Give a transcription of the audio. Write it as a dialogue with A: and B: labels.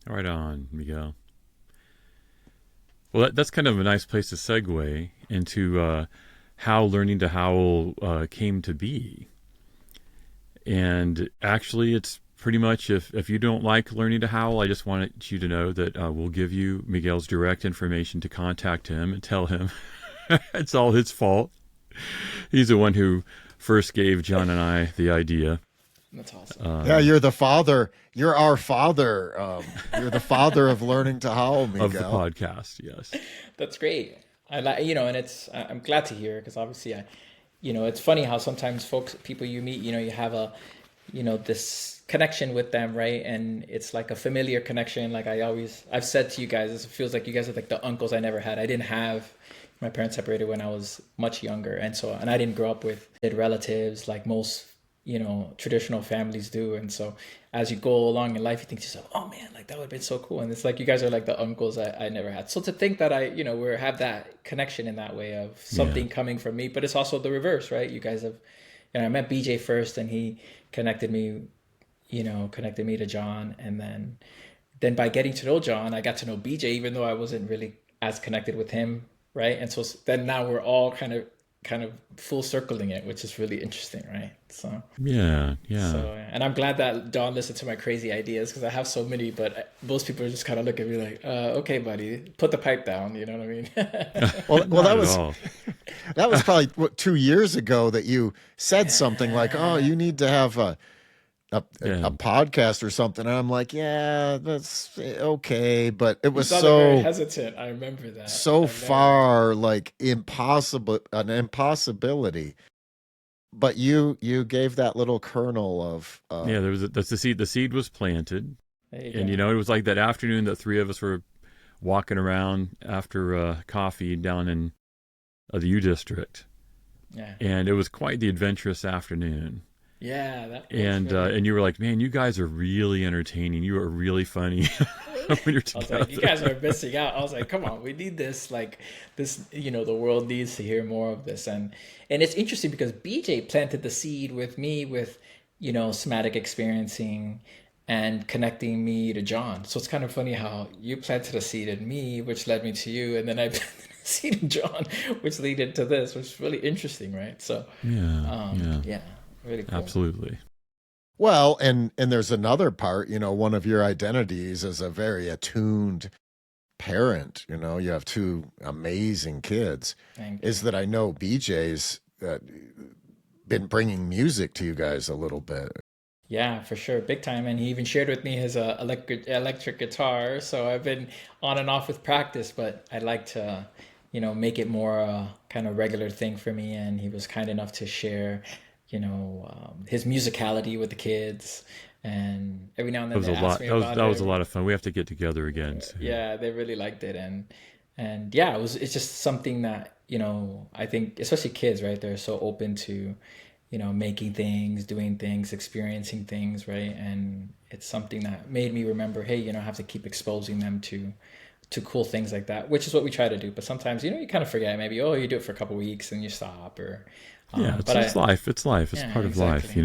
A: Right on, Miguel. Well, that's kind of a nice place to segue into how learning to howl came to be. And actually, it's pretty much if you don't like learning to howl, I just wanted you to know that we'll give you Miguel's direct information to contact him and tell him it's all his fault. He's the one who first gave John and I the idea
B: That's awesome.
C: Yeah,
A: um,
C: you're the father. You're our father. You're the father of learning to howl,
A: of the
C: Miguel.
A: podcast. Yes.
B: That's great. I like, and I'm glad to hear because obviously it's funny how sometimes people you meet, you have this connection with them, right? And it's like a familiar connection. Like I've said to you guys, it feels like you guys are like the uncles I never had. I didn't have, my parents separated when I was much younger. And I didn't grow up with relatives like most, traditional families do. And so as you go along in life, you think to yourself, oh man, like that would have been so cool. And it's like, you guys are like the uncles I never had. So to think that we have that connection in that way of
A: Yeah.
B: something coming from me, but it's also the reverse, right? You guys have, I met BJ first and he connected me, connected me to John. And then by getting to know John, I got to know BJ, even though I wasn't really as connected with him. Right. And so then now we're all kind of full circling it, which is really interesting. Right. So,
A: Yeah. Yeah.
B: and I'm glad that John listened to my crazy ideas because I have so many, but most people just kind of look at me like, okay, buddy, put the pipe down. You know what I mean?
C: Well,
A: Not
C: that
A: at
C: was
A: all.
C: that was probably 2 years ago that you said something like, "Oh, you need to have a
A: Yeah.
C: podcast or something." And I'm like, "Yeah, that's okay," but it
B: You
C: was
B: sounded very
C: so
B: hesitant. I remember that.
C: so
B: I've never.
C: far like impossible, an impossibility. But you gave that little kernel of
A: Yeah. That's the seed. The seed was planted,
B: There you
A: and
B: go.
A: it was like that afternoon that three of us were walking around after coffee down in the U District,
B: Yeah.
A: and it was quite the adventurous afternoon.
B: Yeah, that was really.
A: And you were like, man, you guys are really entertaining. You are really funny when you're
B: I was like, you
A: together.
B: guys are missing out. I was like, come on, we need this. Like this, the world needs to hear more of this. And it's interesting because BJ planted the seed with me with, somatic experiencing and connecting me to John. So it's kind of funny how you planted a seed in me, which led me to you, and then I planted a seed in John, which led into this, which is really interesting, right? So,
A: Yeah, yeah,
B: yeah, really cool.
A: absolutely.
C: well, and there's another part, one of your identities as a very attuned parent, you have two amazing kids,
B: Thank you.
C: is that I know BJ's been bringing music to you guys a little bit.
B: Yeah, for sure, big time. And he even shared with me his electric guitar. So I've been on and off with practice, but I'd like to, make it more kind of regular thing for me. And he was kind enough to share, his musicality with the kids. And every now and
A: That
B: then
A: was
B: they
A: a
B: ask
A: lot.
B: me
A: That
B: about
A: was a
B: it.
A: lot of fun. We have to get together again soon.
B: Yeah, they really liked it. And yeah, it's just something that, I think especially kids, right? They're so open to, making things, doing things, experiencing things, right? And it's something that made me remember, hey, I have to keep exposing them to cool things like that, which is what we try to do. But sometimes, you kind of forget maybe, oh, you do it for a couple weeks and you stop or
A: Yeah,
B: but
A: it's life. It's life. It's
B: yeah,
A: part of life.
B: exactly.